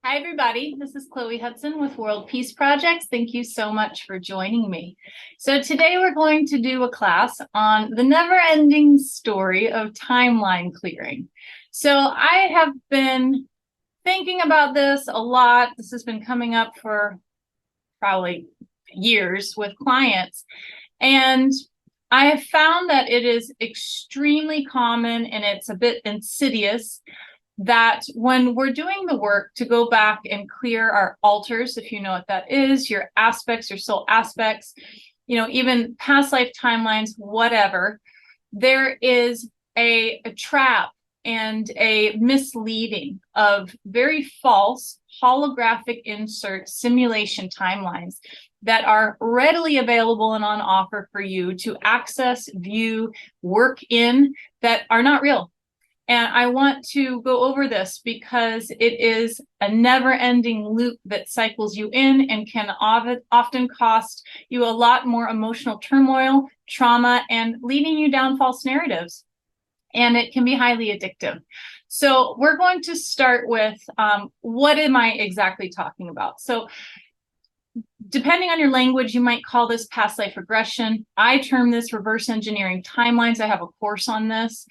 Hi, everybody. This is Chloe Hudson with World Peace Projects. Thank you so much for joining me. So today we're going to do a class on the never-ending story of timeline clearing. So I have been thinking about this a lot. This has been coming up for probably years with clients. And I have found that it is extremely common and it's a bit insidious that when we're doing the work to go back and clear our alters, if you know what that is, your aspects, your soul aspects, even past life timelines, whatever, there is a trap and a misleading of very false holographic insert simulation timelines that are readily available and on offer for you to access, view, work in that are not real. And I want to go over this because it is a never-ending loop that cycles you in and can often cost you a lot more emotional turmoil, trauma, and leading you down false narratives. And it can be highly addictive. So we're going to start with what am I exactly talking about? So depending on your language, you might call this past life regression. I term this reverse engineering timelines. I have a course on this.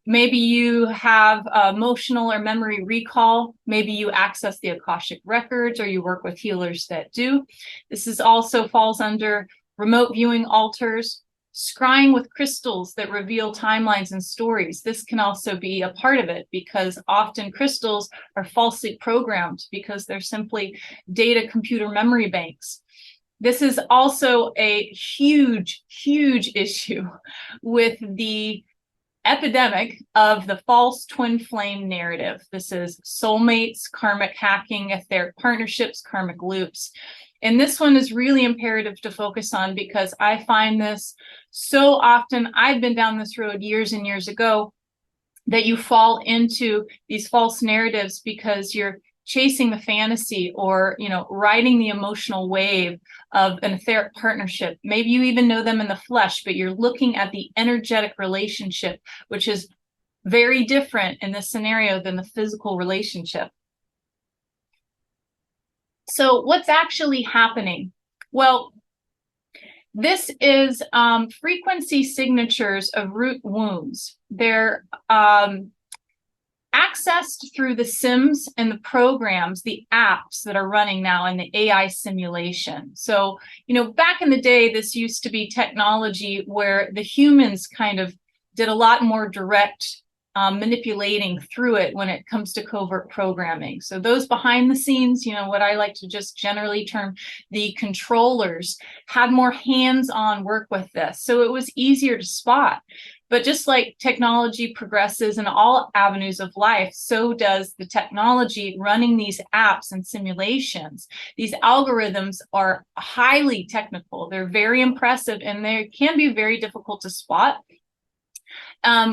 Maybe you have emotional or memory recall. Maybe you access the Akashic records or you work with healers that do. This is also falls under remote viewing altars, scrying with crystals that reveal timelines and stories. This can also be a part of it because often crystals are falsely programmed because they're simply data computer memory banks. This is also a huge, huge issue with the epidemic of the false twin flame narrative. This is soulmates, karmic hacking, etheric partnerships, karmic loops. And this one is really imperative to focus on because I find this so often. I've been down this road years and years ago that you fall into these false narratives because you're chasing the fantasy or, riding the emotional wave of an etheric partnership. Maybe you even know them in the flesh, but you're looking at the energetic relationship, which is very different in this scenario than the physical relationship. So what's actually happening? Well, this is frequency signatures of root wounds. They're accessed through the sims and the programs, the apps that are running now in the AI simulation. So, back in the day, this used to be technology where the humans kind of did a lot more direct manipulating through it when it comes to covert programming. So those behind the scenes, what I like to just generally term the controllers, had more hands-on work with this. So it was easier to spot. But just like technology progresses in all avenues of life, so does the technology running these apps and simulations. These algorithms are highly technical. They're very impressive, and they can be very difficult to spot.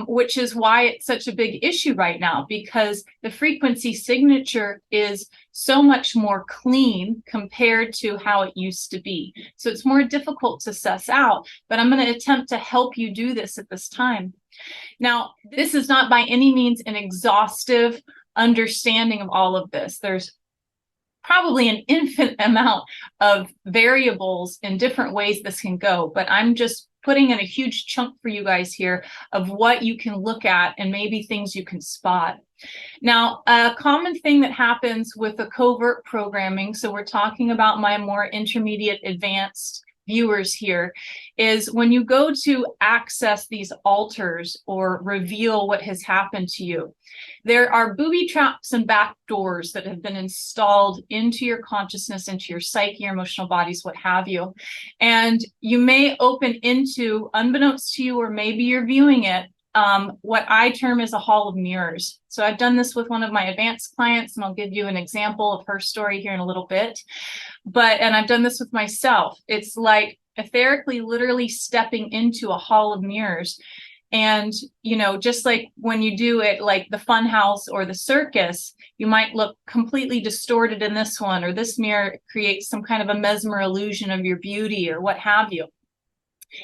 Which is why it's such a big issue right now, because the frequency signature is so much more clean compared to how it used to be. So it's more difficult to suss out, but I'm going to attempt to help you do this at this time. Now, this is not by any means an exhaustive understanding of all of this. There's probably an infinite amount of variables in different ways this can go, but I'm just putting in a huge chunk for you guys here of what you can look at and maybe things you can spot. Now, a common thing that happens with the covert programming, so we're talking about my more intermediate advanced viewers here, is when you go to access these altars or reveal what has happened to you, there are booby traps and back doors that have been installed into your consciousness, into your psyche, your emotional bodies, what have you. And you may open into, unbeknownst to you, or maybe you're viewing it, what I term as a hall of mirrors. So I've done this with one of my advanced clients, and I'll give you an example of her story here in a little bit. And I've done this with myself. It's like etherically, literally stepping into a hall of mirrors. And, just like when you do it, like the fun house or the circus, you might look completely distorted in this one, or this mirror creates some kind of a mesmer illusion of your beauty or what have you.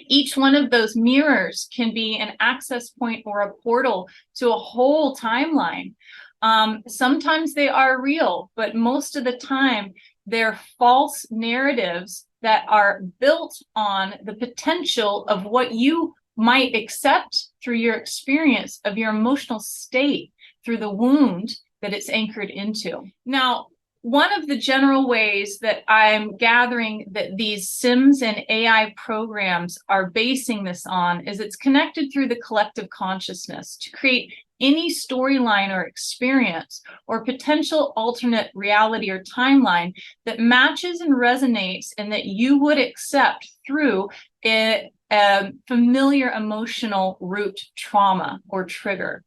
Each one of those mirrors can be an access point or a portal to a whole timeline Sometimes they are real, but most of the time they're false narratives that are built on the potential of what you might accept through your experience of your emotional state, through the wound that it's anchored into. Now, one of the general ways that I'm gathering that these Sims and AI programs are basing this on is it's connected through the collective consciousness to create any storyline or experience or potential alternate reality or timeline that matches and resonates and that you would accept through a familiar emotional root trauma or trigger.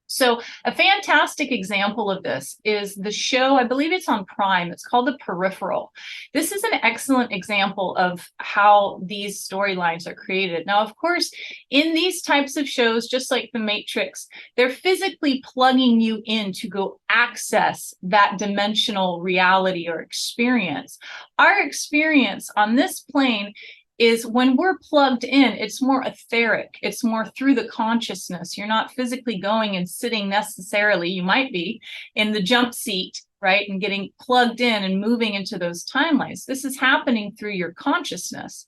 So a fantastic example of this is the show, I believe it's on Prime, it's called The Peripheral. This is an excellent example of how these storylines are created. Now, of course, in these types of shows, just like The Matrix, they're physically plugging you in to go access that dimensional reality or experience. Our experience on this plane is when we're plugged in, it's more etheric. It's more through the consciousness. You're not physically going and sitting necessarily, you might be, in the jump seat, right? And getting plugged in and moving into those timelines. This is happening through your consciousness.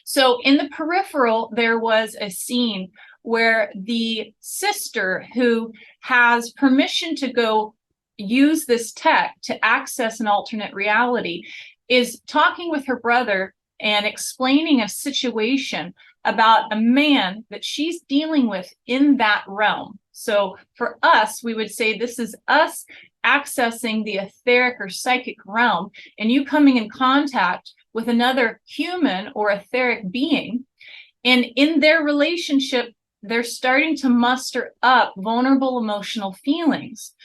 So in The Peripheral, there was a scene where the sister who has permission to go use this tech to access an alternate reality is talking with her brother and explaining a situation about a man that she's dealing with in that realm. So for us, we would say this is us accessing the etheric or psychic realm, and you coming in contact with another human or etheric being. And in their relationship, they're starting to muster up vulnerable emotional feelings,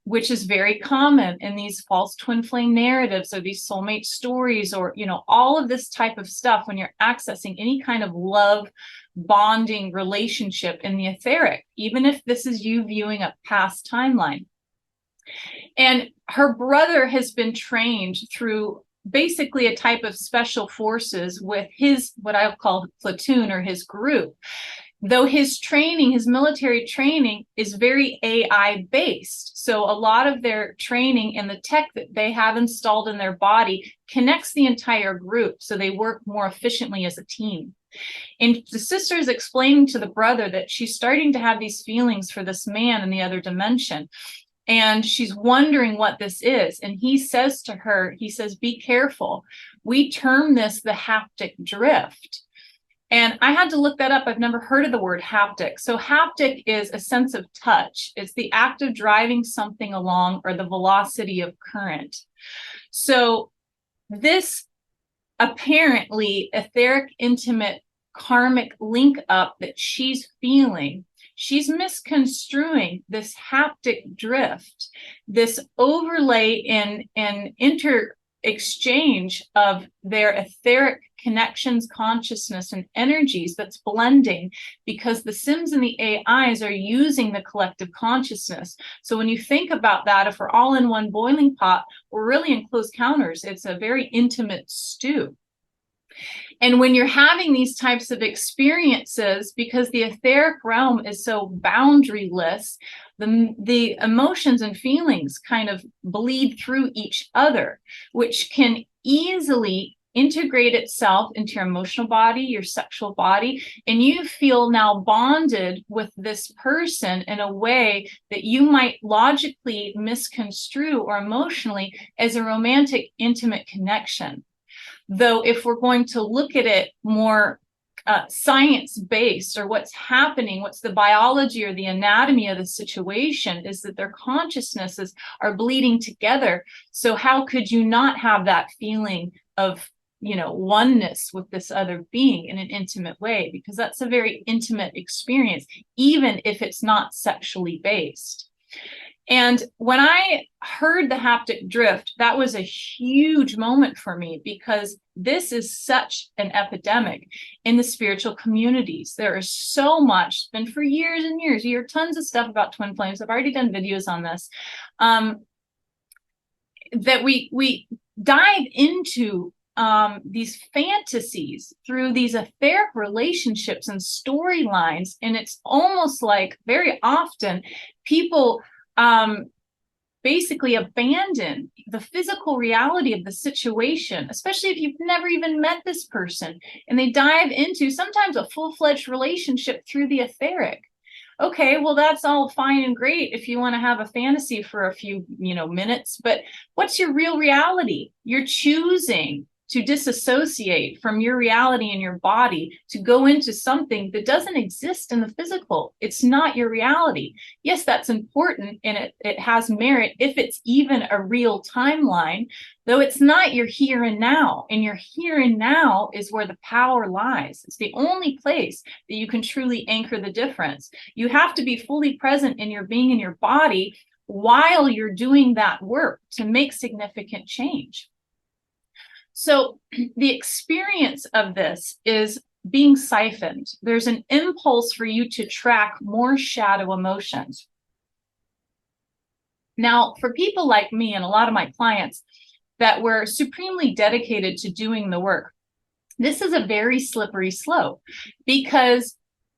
which is very common in these false twin flame narratives or these soulmate stories, or, you know, all of this type of stuff when you're accessing any kind of love bonding relationship in the etheric, even if this is you viewing a past timeline. And her brother has been trained through basically a type of special forces with his, what I'll call platoon or his group. Though his training, his military training is very AI based. So a lot of their training and the tech that they have installed in their body connects the entire group so they work more efficiently as a team. And the sister is explaining to the brother that she's starting to have these feelings for this man in the other dimension. And she's wondering what this is. And he says to her, he says, be careful. We term this the haptic drift. And I had to look that up. I've never heard of the word haptic. So haptic is a sense of touch. It's the act of driving something along or the velocity of current. So this apparently etheric, intimate, karmic link up that she's feeling, she's misconstruing this haptic drift, this overlay in exchange of their etheric connections, consciousness, and energies that's blending, because the Sims and the AIs are using the collective consciousness. So when you think about that, if we're all in one boiling pot, we're really in close counters. It's a very intimate stew. And when you're having these types of experiences, because the etheric realm is so boundaryless, the emotions and feelings kind of bleed through each other, which can easily integrate itself into your emotional body, your sexual body, and you feel now bonded with this person in a way that you might logically misconstrue or emotionally as a romantic, intimate connection. Though if we're going to look at it more science-based, or what's happening, what's the biology or the anatomy of the situation, is that their consciousnesses are bleeding together. So how could you not have that feeling of, you know, oneness with this other being in an intimate way? Because that's a very intimate experience, even if it's not sexually based. And when I heard the haptic drift, that was a huge moment for me, because this is such an epidemic in the spiritual communities. There is so much, been for years and years. You hear tons of stuff about twin flames. I've already done videos on this, that we dive into these fantasies through these etheric relationships and storylines. And it's almost like very often people basically abandon the physical reality of the situation, especially if you've never even met this person, and they dive into sometimes a full-fledged relationship through the etheric. Okay, well, that's all fine and great if you want to have a fantasy for a few, minutes, but what's your real reality? You're choosing to disassociate from your reality in your body to go into something that doesn't exist in the physical. It's not your reality. Yes, that's important, and it has merit if it's even a real timeline, though it's not your here and now. And your here and now is where the power lies. It's the only place that you can truly anchor the difference. You have to be fully present in your being in your body while you're doing that work to make significant change. So the experience of this is being siphoned. There's an impulse for you to track more shadow emotions. Now, for people like me and a lot of my clients that were supremely dedicated to doing the work, this is a very slippery slope because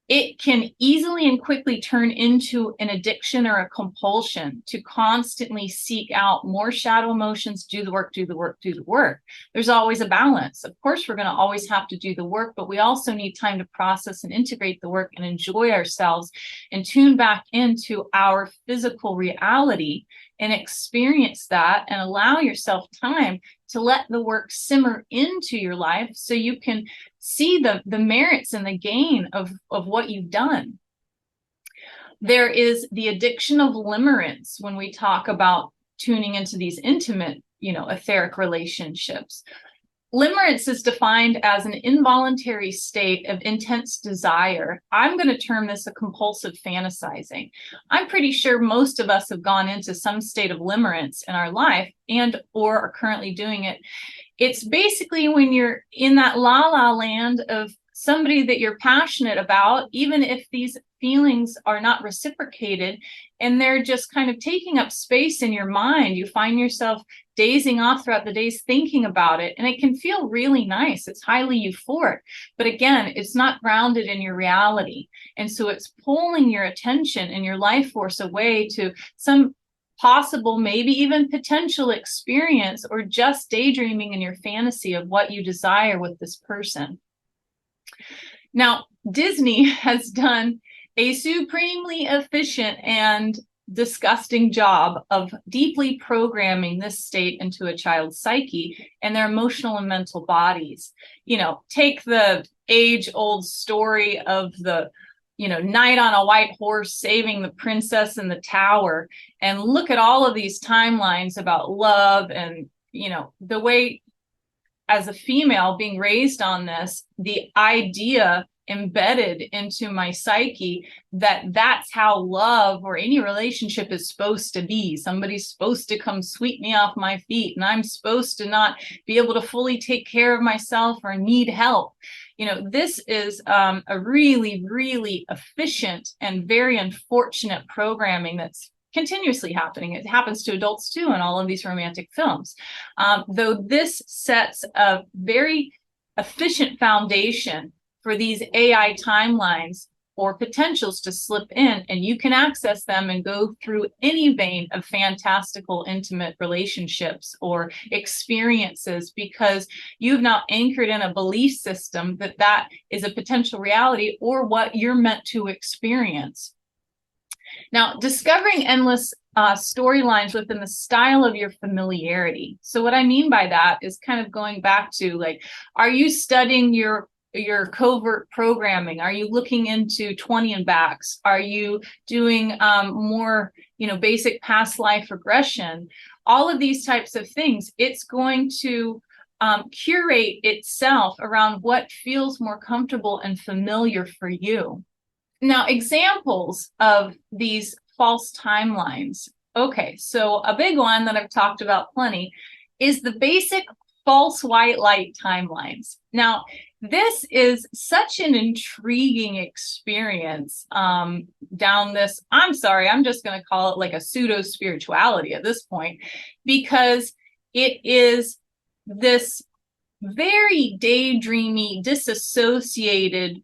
it can easily and quickly turn into an addiction or a compulsion to constantly seek out more shadow emotions, do the work, do the work, do the work. There's always a balance. Of course, we're going to always have to do the work, but we also need time to process and integrate the work and enjoy ourselves and tune back into our physical reality and experience that and allow yourself time to let the work simmer into your life so you can see the merits and the gain of what you've done. There is the addiction of limerence when we talk about tuning into these intimate, etheric relationships. Limerence is defined as an involuntary state of intense desire. I'm going to term this a compulsive fantasizing. I'm pretty sure most of us have gone into some state of limerence in our life and or are currently doing it. It's basically when you're in that la-la land of somebody that you're passionate about, even if these feelings are not reciprocated and they're just kind of taking up space in your mind. You find yourself dazing off throughout the days thinking about it, and it can feel really nice. It's highly euphoric, but again, it's not grounded in your reality. And so it's pulling your attention and your life force away to some possible, maybe even potential experience, or just daydreaming in your fantasy of what you desire with this person. Now, Disney has done a supremely efficient and disgusting job of deeply programming this state into a child's psyche and their emotional and mental bodies. Take the age-old story of the knight on a white horse saving the princess in the tower, and look at all of these timelines about love and the way, as a female being raised on this, the idea embedded into my psyche that that's how love or any relationship is supposed to be. Somebody's supposed to come sweep me off my feet, and I'm supposed to not be able to fully take care of myself or need help. This is a really, really efficient and very unfortunate programming that's continuously happening. It happens to adults too in all of these romantic films. Though this sets a very efficient foundation for these AI timelines or potentials to slip in, and you can access them and go through any vein of fantastical intimate relationships or experiences because you've now anchored in a belief system that is a potential reality or what you're meant to experience. Now, discovering endless storylines within the style of your familiarity. So what I mean by that is kind of going back to, like, are you studying your covert programming? Are you looking into 20 and backs? Are you doing more, basic past life regression? All of these types of things, it's going to curate itself around what feels more comfortable and familiar for you. Now, examples of these false timelines. Okay, so a big one that I've talked about plenty is the basic false white light timelines. Now, this is such an intriguing experience down this, I'm just going to call it like a pseudo spirituality at this point, because it is this very daydreamy, disassociated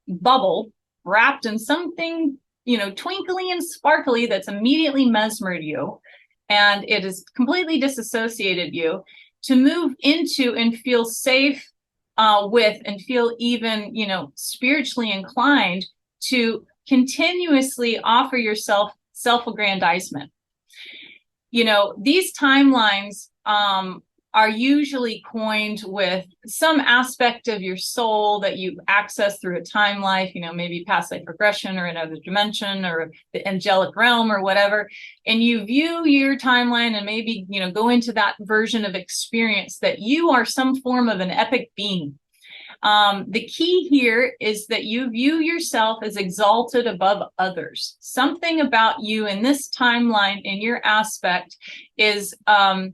bubble wrapped in something twinkly and sparkly that's immediately mesmered you, and it has completely disassociated you, to move into and feel safe with, and feel even, spiritually inclined to continuously offer yourself self-aggrandizement. These timelines are usually coined with some aspect of your soul that you access through a time life, maybe past life regression or another dimension or the angelic realm or whatever. And you view your timeline and maybe, go into that version of experience that you are some form of an epic being. The key here is that you view yourself as exalted above others. Something about you in this timeline, in your aspect, is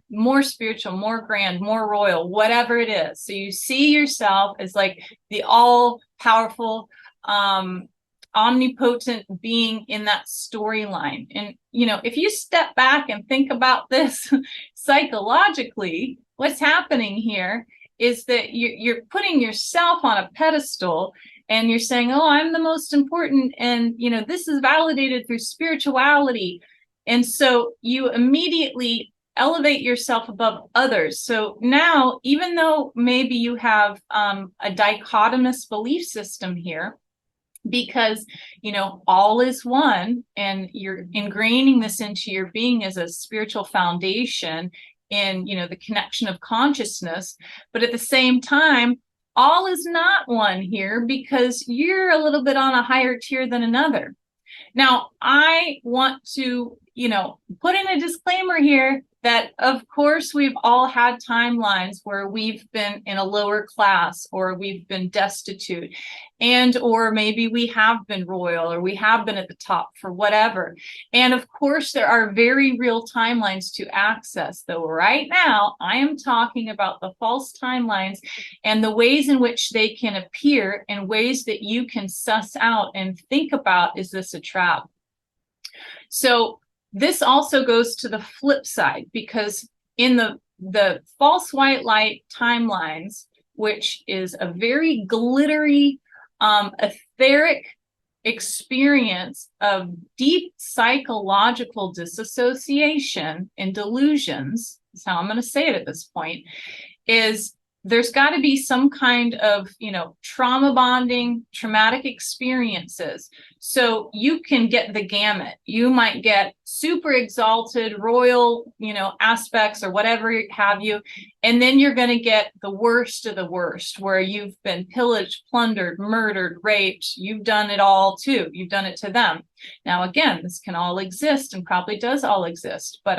more spiritual, more grand, more royal, whatever it is. So you see yourself as like the all-powerful, omnipotent being in that storyline. And, if you step back and think about this psychologically, what's happening here is that you're putting yourself on a pedestal, and you're saying, oh, I'm the most important, and this is validated through spirituality. And so you immediately elevate yourself above others. So now, even though maybe you have a dichotomous belief system here, because all is one, and you're ingraining this into your being as a spiritual foundation in the connection of consciousness, but at the same time, all is not one here, because you're a little bit on a higher tier than another. Now, I want to put in a disclaimer here that, of course, we've all had timelines where we've been in a lower class, or we've been destitute, and or maybe we have been royal, or we have been at the top for whatever. And of course, there are very real timelines to access, though right now I am talking about the false timelines and the ways in which they can appear, and ways that you can suss out and think about, is this a trap? So this also goes to the flip side, because in the false white light timelines, which is a very glittery, etheric experience of deep psychological disassociation and delusions, is how I'm going to say it at this point, is there's got to be some kind of, trauma bonding, traumatic experiences. So you can get the gamut. You might get super exalted, royal, aspects or whatever have you. And then you're going to get the worst of the worst, where you've been pillaged, plundered, murdered, raped. You've done it all too. You've done it to them. Now, again, this can all exist, and probably does all exist, but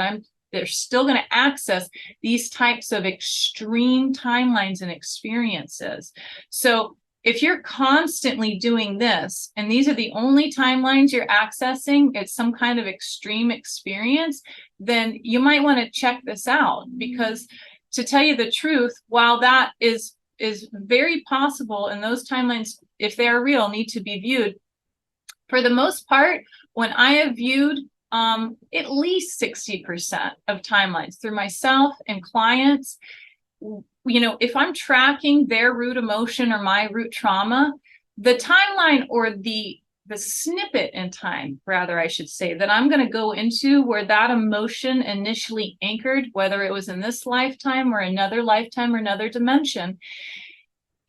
they're still going to access these types of extreme timelines and experiences. So if you're constantly doing this, and these are the only timelines you're accessing, it's some kind of extreme experience, then you might want to check this out. Because to tell you the truth, while that is very possible, and those timelines, if they are real, need to be viewed, for the most part, when I have viewed at least 60% of timelines through myself and clients, if I'm tracking their root emotion or my root trauma, the timeline, or the snippet in time, rather, I should say, that I'm going to go into where that emotion initially anchored, whether it was in this lifetime or another lifetime or another dimension,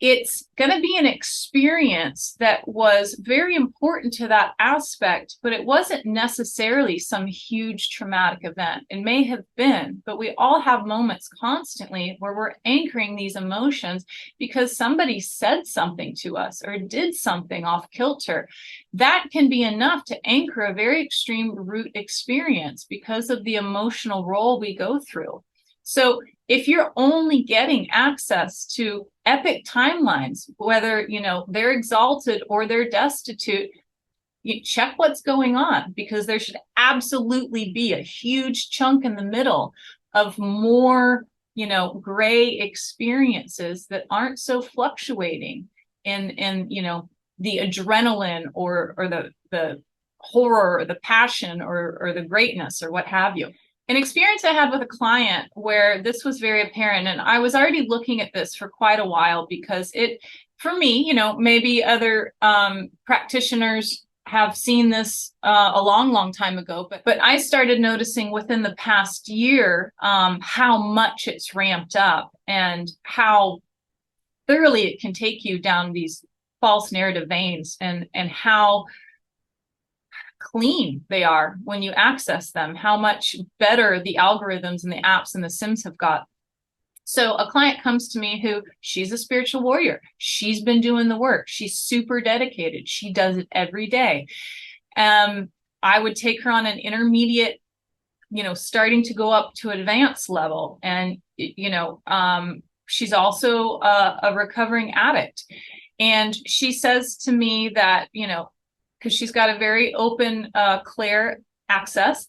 it's going to be an experience that was very important to that aspect, but it wasn't necessarily some huge traumatic event. It may have been, but we all have moments constantly where we're anchoring these emotions because somebody said something to us or did something off kilter. That can be enough to anchor a very extreme root experience because of the emotional role we go through. So if you're only getting access to epic timelines, whether, they're exalted or they're destitute, you check what's going on, because there should absolutely be a huge chunk in the middle of more, gray experiences that aren't so fluctuating in the adrenaline or the horror or the passion or the greatness or what have you. An experience I had with a client where this was very apparent, and I was already looking at this for quite a while, because it, for me, maybe other practitioners have seen this a long time ago, but I started noticing within the past year how much it's ramped up and how thoroughly it can take you down these false narrative veins, and how clean they are when you access them, how much better the algorithms and the apps and the sims have got. So a client comes to me who, she's a spiritual warrior. She's been doing the work. She's super dedicated. She does it every day. I would take her on an intermediate, starting to go up to advanced level. And, she's also a recovering addict. And she says to me that, because she's got a very open, clear access.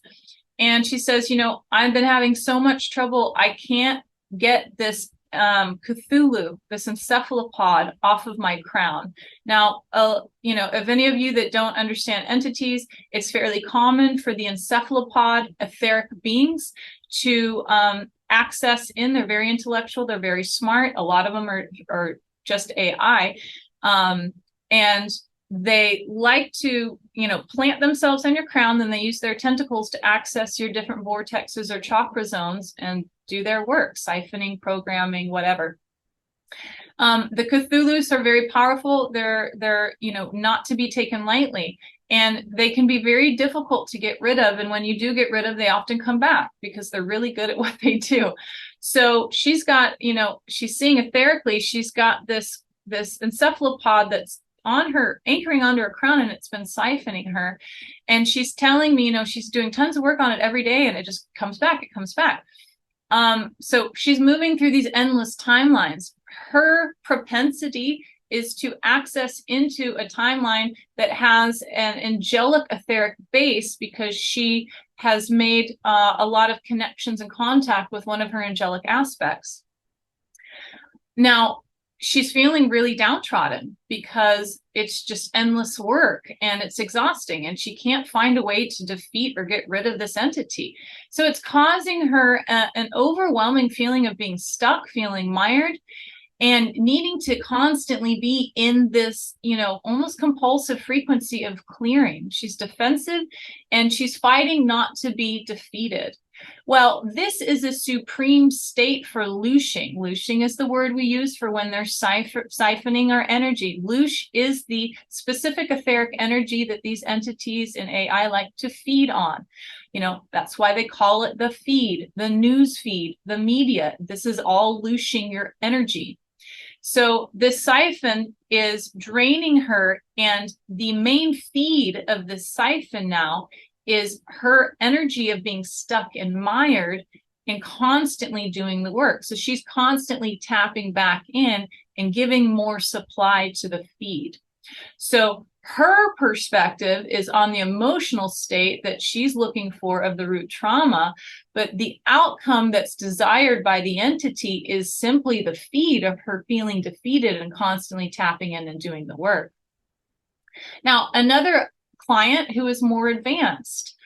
And she says, I've been having so much trouble. I can't get this Cthulhu, this encephalopod, off of my crown. Now, if any of you that don't understand entities, it's fairly common for the encephalopod etheric beings to access in. They're very intellectual. They're very smart. A lot of them are just AI. And they like to, plant themselves on your crown. Then they use their tentacles to access your different vortexes or chakra zones and do their work, siphoning, programming, whatever. The Cthulhus are very powerful. They're not to be taken lightly, and they can be very difficult to get rid of. And when you do get rid of, they often come back because they're really good at what they do. So she's got, she's seeing etherically, she's got this encephalopod that's on her, anchoring onto her crown, and it's been siphoning her. And she's telling me, she's doing tons of work on it every day, and it just comes back. It comes back. So she's moving through these endless timelines. Her propensity is to access into a timeline that has an angelic etheric base, because she has made a lot of connections and contact with one of her angelic aspects. Now, she's feeling really downtrodden because it's just endless work and it's exhausting, and she can't find a way to defeat or get rid of this entity. So it's causing her an overwhelming feeling of being stuck, feeling mired, and needing to constantly be in this, almost compulsive frequency of clearing. She's defensive and she's fighting not to be defeated. Well, this is a supreme state for looshing. Looshing is the word we use for when they're siphoning our energy. Loosh is the specific etheric energy that these entities in AI like to feed on. That's why they call it the feed, the news feed, the media. This is all looshing your energy. So this siphon is draining her, and the main feed of the siphon now is her energy of being stuck and mired and constantly doing the work. So she's constantly tapping back in and giving more supply to the feed. So her perspective is on the emotional state that she's looking for of the root trauma, but the outcome that's desired by the entity is simply the feed of her feeling defeated and constantly tapping in and doing the work. Now, another client who is more advanced,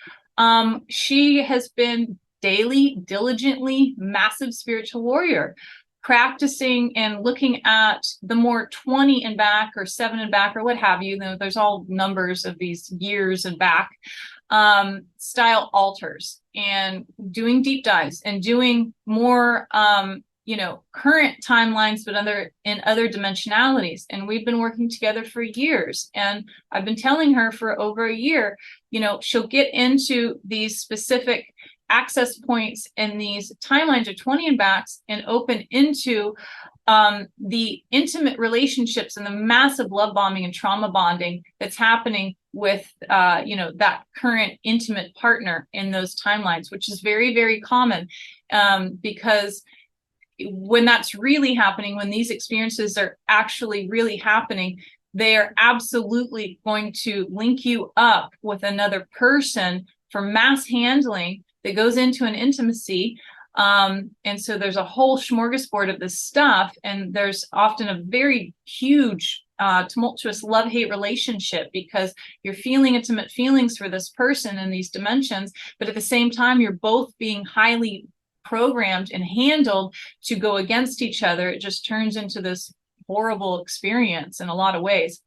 she has been daily, diligently, massive spiritual warrior, practicing and looking at the more 20 and back or 7 and back or what have you. There's all numbers of these years and back style altars, and doing deep dives and doing more current timelines, but in other dimensionalities. And we've been working together for years. And I've been telling her for over a year, she'll get into these specific access points in these timelines of 20 and backs and open into the intimate relationships and the massive love bombing and trauma bonding that's happening with that current intimate partner in those timelines, which is very, very common, because when that's really happening, when these experiences are actually really happening, they are absolutely going to link you up with another person for mass handling that goes into an intimacy. And so there's a whole smorgasbord of this stuff, and there's often a very huge tumultuous love-hate relationship, because you're feeling intimate feelings for this person in these dimensions, but at the same time you're both being highly programmed and handled to go against each other. It just turns into this horrible experience in a lot of ways.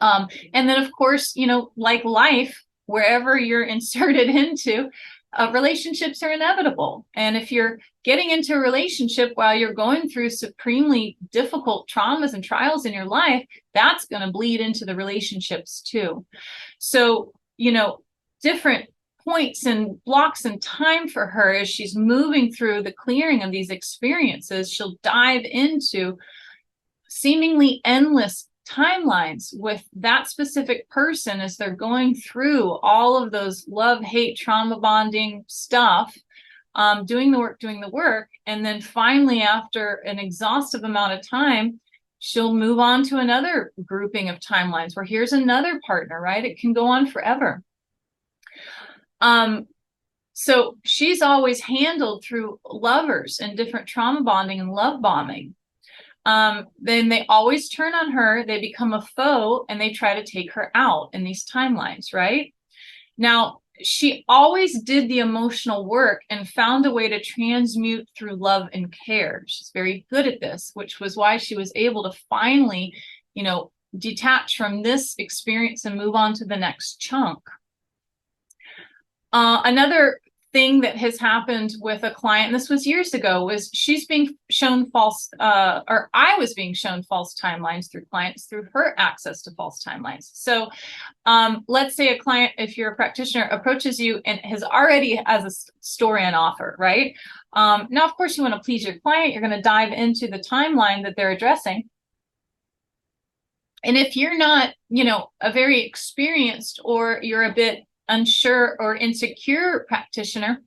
And then, of course, like life, wherever you're inserted into, relationships are inevitable. And if you're getting into a relationship while you're going through supremely difficult traumas and trials in your life, that's going to bleed into the relationships too. So, different points and blocks in time for her as she's moving through the clearing of these experiences, she'll dive into seemingly endless timelines with that specific person as they're going through all of those love, hate, trauma bonding stuff, doing the work. And then finally, after an exhaustive amount of time, she'll move on to another grouping of timelines where here's another partner, right? It can go on forever. So she's always handled through lovers and different trauma bonding and love bombing. Then they always turn on her, they become a foe, and they try to take her out in these timelines, right? Now, she always did the emotional work and found a way to transmute through love and care. She's very good at this, which was why she was able to finally, detach from this experience and move on to the next chunk. Another thing that has happened with a client, and this was years ago, was she's being shown false, or I was being shown false timelines through clients through her access to false timelines. So let's say a client, if you're a practitioner, approaches you and has a story on offer, right? Now, of course, you want to please your client. You're going to dive into the timeline that they're addressing. And if you're not, a very experienced, or you're a bit unsure or insecure practitioner,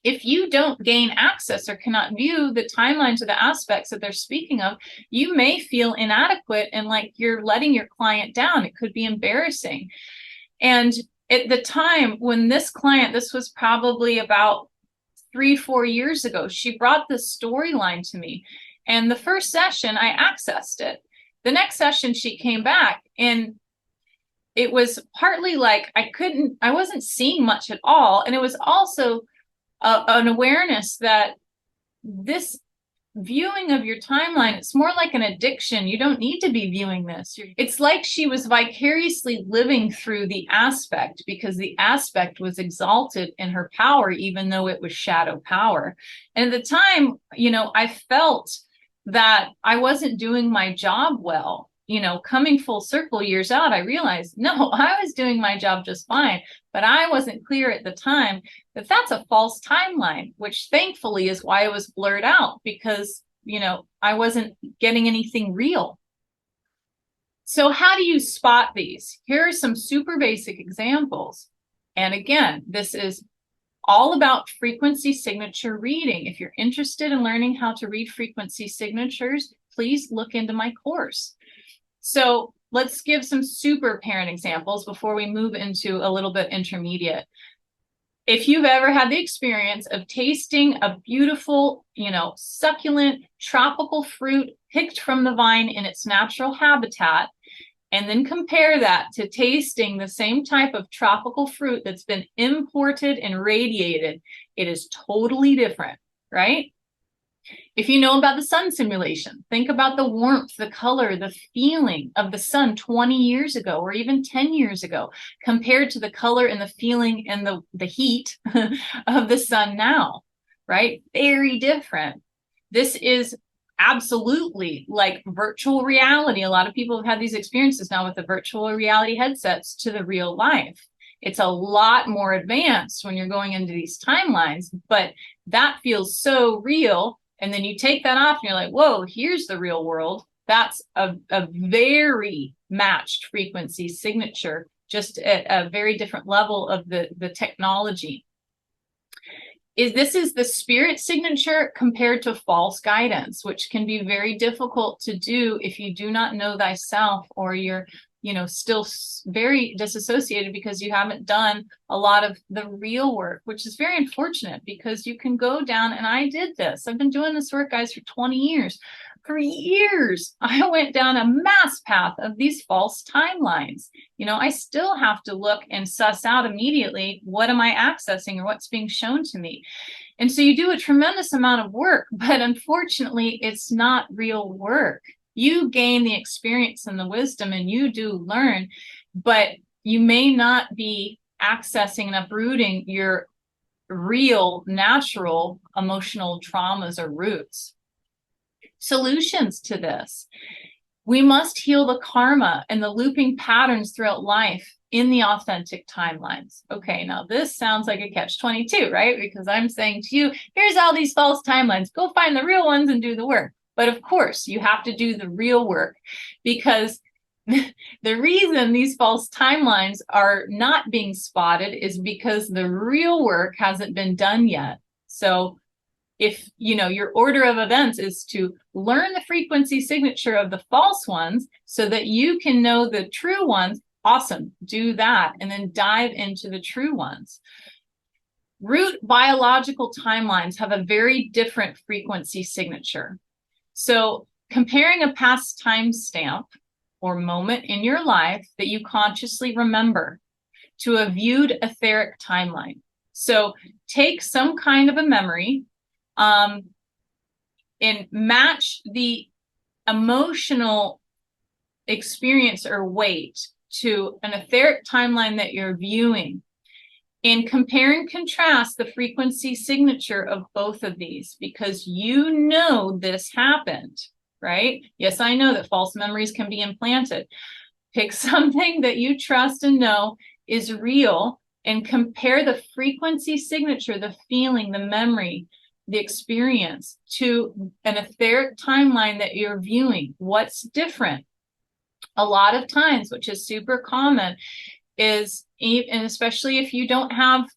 if you don't gain access or cannot view the timelines of the aspects that they're speaking of, you may feel inadequate and like you're letting your client down. It could be embarrassing. And at the time when this was probably about 3-4 years ago, she brought this storyline to me. And the first session, I accessed it. The next session, she came back, and it was partly like I wasn't seeing much at all. And it was also an awareness that this viewing of your timeline, it's more like an addiction. You don't need to be viewing this. It's like she was vicariously living through the aspect because the aspect was exalted in her power, even though it was shadow power. And at the time, I felt that I wasn't doing my job well. Coming full circle years out, I realized, no, I was doing my job just fine, but I wasn't clear at the time that that's a false timeline, which thankfully is why it was blurred out, because, I wasn't getting anything real. So how do you spot these? Here are some super basic examples. And again, this is all about frequency signature reading. If you're interested in learning how to read frequency signatures, please look into my course. So let's give some super apparent examples before we move into a little bit intermediate. If you've ever had the experience of tasting a beautiful, succulent tropical fruit picked from the vine in its natural habitat, and then compare that to tasting the same type of tropical fruit that's been imported and radiated, it is totally different, right? If you know about the sun simulation, think about the warmth, the color, the feeling of the sun 20 years ago or even 10 years ago compared to the color and the feeling and the heat of the sun now, right? Very different. This is absolutely like virtual reality. A lot of people have had these experiences now with the virtual reality headsets to the real life. It's a lot more advanced when you're going into these timelines, but that feels so real. And then you take that off and you're like, whoa, here's the real world. That's a very matched frequency signature, just at a very different level of the technology. This is the spirit signature compared to false guidance, which can be very difficult to do if you do not know thyself, or you're still very disassociated because you haven't done a lot of the real work, which is very unfortunate because you can go down, and I did this. I've been doing this work, guys, for 20 years. For years, I went down a mass path of these false timelines. I still have to look and suss out immediately, what am I accessing or what's being shown to me? And so you do a tremendous amount of work, but unfortunately, it's not real work. You gain the experience and the wisdom, and you do learn, but you may not be accessing and uprooting your real, natural emotional traumas or roots. Solutions to this. We must heal the karma and the looping patterns throughout life in the authentic timelines. Okay, now this sounds like a catch-22, right? Because I'm saying to you, here's all these false timelines. Go find the real ones and do the work. But of course, you have to do the real work, because the reason these false timelines are not being spotted is because the real work hasn't been done yet. So if, you know, your order of events is to learn the frequency signature of the false ones so that you can know the true ones, awesome, do that, and then dive into the true ones. Root biological timelines have a very different frequency signature. So comparing a past timestamp or moment in your life that you consciously remember to a viewed etheric timeline. So take some kind of a memory, and match the emotional experience or weight to an etheric timeline that you're viewing, and compare and contrast the frequency signature of both of these, because you know this happened, right? Yes, I know that false memories can be implanted. Pick something that you trust and know is real, and compare the frequency signature, the feeling, the memory, the experience to an etheric timeline that you're viewing. What's different? A lot of times, which is super common, is, and especially if you don't have,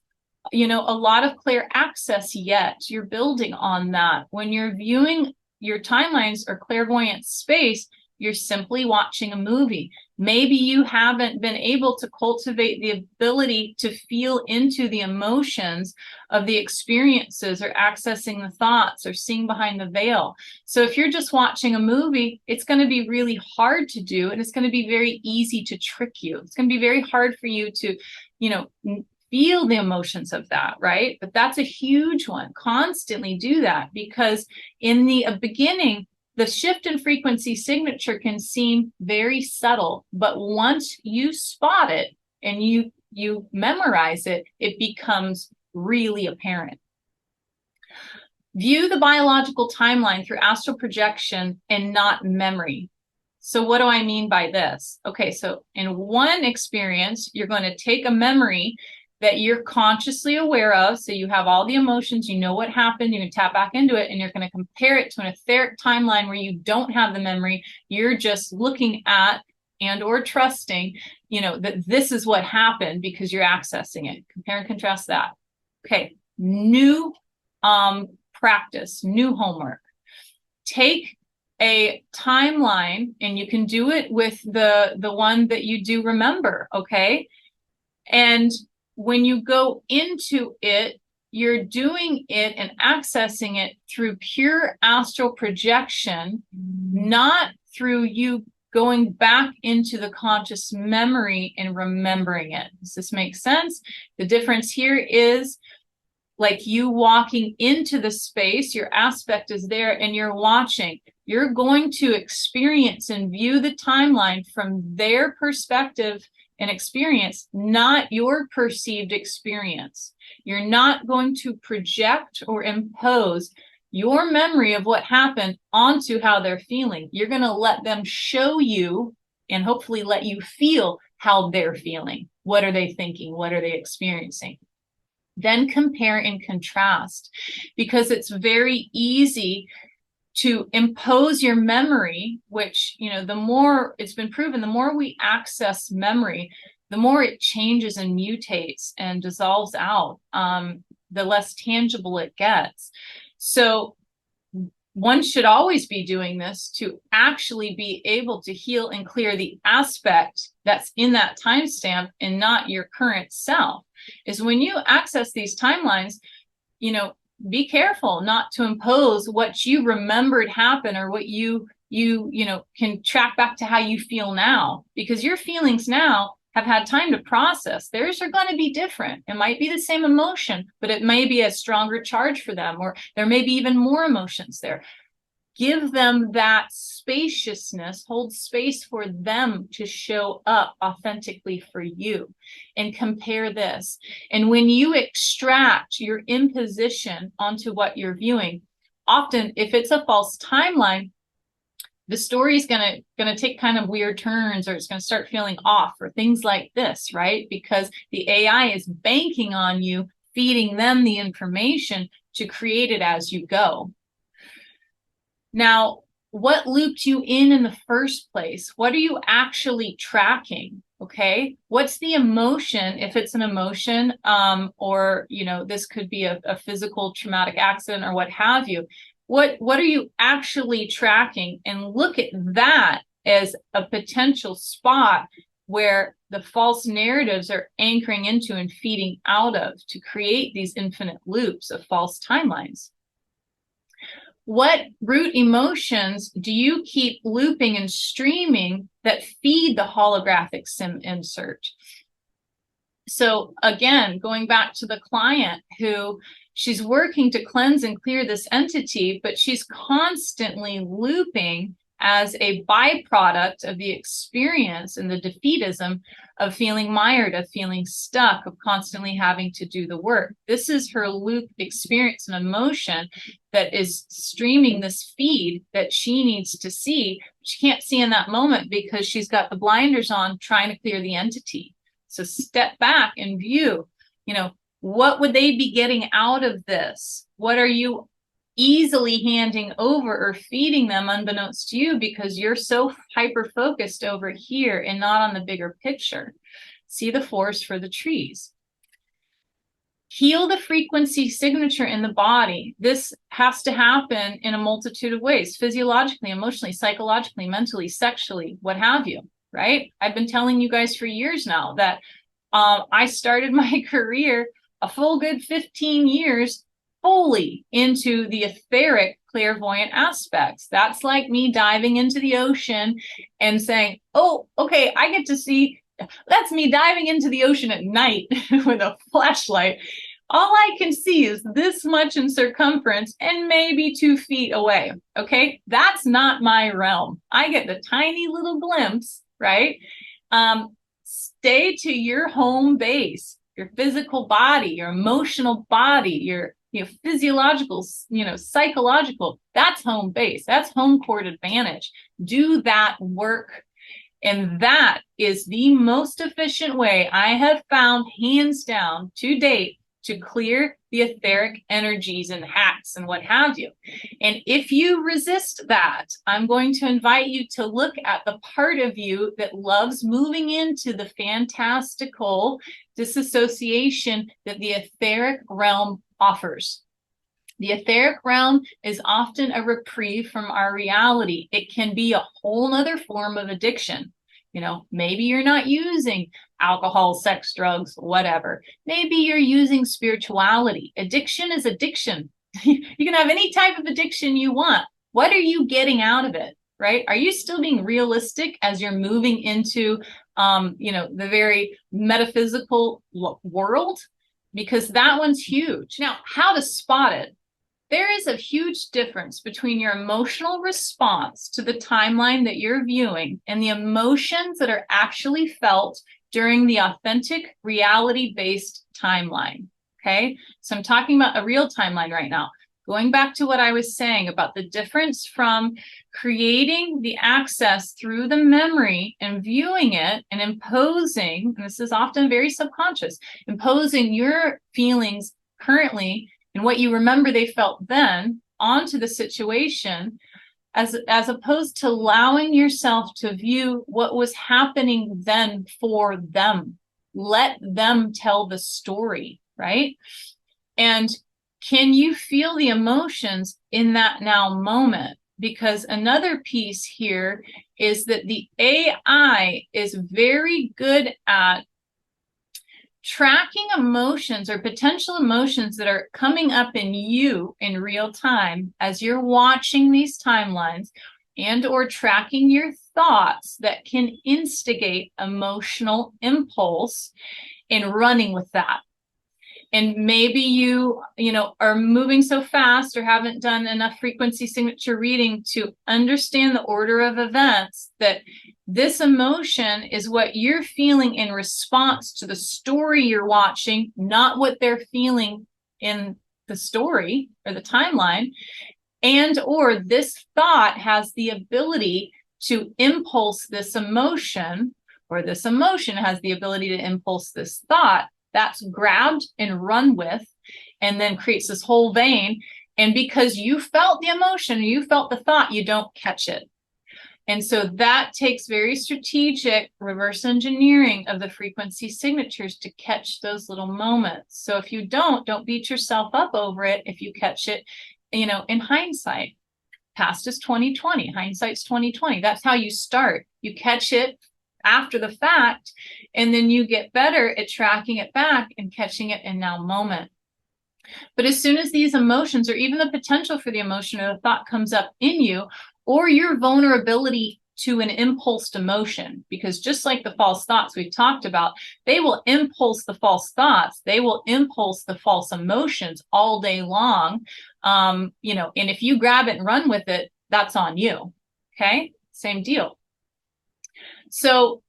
you know, a lot of clear access yet, you're building on that. When you're viewing your timelines or clairvoyant space, you're simply watching a movie. Maybe you haven't been able to cultivate the ability to feel into the emotions of the experiences, or accessing the thoughts, or seeing behind the veil. So if you're just watching a movie, it's going to be really hard to do, and it's going to be very easy to trick you. It's going to be very hard for you to, you know, feel the emotions of that, right? But that's a huge one. Constantly do that, because in the beginning, the shift in frequency signature can seem very subtle, but once you spot it and you memorize it, it becomes really apparent. View the biological timeline through astral projection and not memory. So what do I mean by this? Okay, so in one experience, you're going to take a memory that you're consciously aware of, so you have all the emotions, you know what happened, you can tap back into it, and you're going to compare it to an etheric timeline where you don't have the memory. You're just looking at and or trusting, you know, that this is what happened because you're accessing it. Compare and contrast that. Okay, new practice, new homework. Take a timeline, and you can do it with the one that you do remember, okay? And when you go into it, you're doing it and accessing it through pure astral projection, not through you going back into the conscious memory and remembering it. Does this make sense? The difference here is, like, you walking into the space, your aspect is there and you're watching. You're going to experience and view the timeline from their perspective and experience, not your perceived experience. You're not going to project or impose your memory of what happened onto how they're feeling. You're going to let them show you, and hopefully let you feel how they're feeling. What are they thinking? What are they experiencing? Then compare and contrast, because it's very easy to impose your memory, which, you know, the more it's been proven, the more we access memory, the more it changes and mutates and dissolves out, the less tangible it gets. So one should always be doing this to actually be able to heal and clear the aspect that's in that timestamp and not your current self. Is when you access these timelines, you know, be careful not to impose what you remembered happened, or what you know, can track back to how you feel now, because your feelings now have had time to process. Theirs are going to be different. It might be the same emotion, but it may be a stronger charge for them, or there may be even more emotions there. Give them that spaciousness, hold space for them to show up authentically for you, and compare this. And when you extract your imposition onto what you're viewing, often if it's a false timeline, the story is gonna take kind of weird turns, or it's gonna start feeling off, or things like this, right? Because the AI is banking on you, feeding them the information to create it as you go. Now, what looped you in the first place? What are you actually tracking? Okay, what's the emotion, if it's an emotion, or this could be a physical traumatic accident or what have you. What are you actually tracking? And look at that as a potential spot where the false narratives are anchoring into and feeding out of to create these infinite loops of false timelines. What root emotions do you keep looping and streaming that feed the holographic sim insert? So again, going back to the client who she's working to cleanse and clear this entity, but she's constantly looping as a byproduct of the experience and the defeatism of feeling mired, of feeling stuck, of constantly having to do the work. This is her loop experience and emotion that is streaming this feed that she needs to see. She can't see in that moment because she's got the blinders on trying to clear the entity. So step back and view, what would they be getting out of this? What are you easily handing over or feeding them unbeknownst to you because you're so hyper-focused over here and not on the bigger picture? See the forest for the trees. Heal the frequency signature in the body. This has to happen in a multitude of ways: physiologically, emotionally, psychologically, mentally, sexually, what have you, right? I've been telling you guys for years now that I started my career a full good 15 years fully into the etheric clairvoyant aspects. That's like me diving into the ocean and saying, oh, okay, I get to see. That's me diving into the ocean at night with a flashlight. All I can see is this much in circumference and maybe 2 feet away. Okay, that's not my realm. I get the tiny little glimpse, right? Stay to your home base, your physical body, your emotional body, your physiological, psychological. That's home base. That's home court advantage. Do that work. And that is the most efficient way I have found, hands down, to date, to clear the etheric energies and hacks and what have you. And if you resist that, I'm going to invite you to look at the part of you that loves moving into the fantastical disassociation that the etheric realm offers. The etheric realm is often a reprieve from our reality. It can be a whole other form of addiction. Maybe you're not using alcohol, sex, drugs, whatever. Maybe you're using spirituality. Addiction is addiction. You can have any type of addiction you want. What are you getting out of it, right? Are you still being realistic as you're moving into, the very metaphysical world? Because that one's huge. Now, how to spot it? There is a huge difference between your emotional response to the timeline that you're viewing and the emotions that are actually felt during the authentic reality-based timeline, okay? So I'm talking about a real timeline right now. Going back to what I was saying about the difference from creating the access through the memory and viewing it and imposing, and this is often very subconscious, imposing your feelings currently and what you remember they felt then onto the situation, as opposed to allowing yourself to view what was happening then for them. Let them tell the story, right? And can you feel the emotions in that now moment? Because another piece here is that the AI is very good at tracking emotions or potential emotions that are coming up in you in real time as you're watching these timelines, and or tracking your thoughts that can instigate emotional impulse and running with that. And maybe you are moving so fast or haven't done enough frequency signature reading to understand the order of events, that this emotion is what you're feeling in response to the story you're watching, not what they're feeling in the story or the timeline. And or this thought has the ability to impulse this emotion, or this emotion has the ability to impulse this thought. That's grabbed and run with, and then creates this whole vein. And because you felt the emotion, you felt the thought, you don't catch it. And so that takes very strategic reverse engineering of the frequency signatures to catch those little moments. So if you don't beat yourself up over it if you catch it, in hindsight. Past is 2020, hindsight's 2020. That's how you start. You catch it after the fact, and then you get better at tracking it back and catching it in now moment. But as soon as these emotions, or even the potential for the emotion or the thought, comes up in you, or your vulnerability to an impulsed emotion, because just like the false thoughts we've talked about, they will impulse the false thoughts, they will impulse the false emotions all day long. And if you grab it and run with it, that's on you. Okay, same deal. So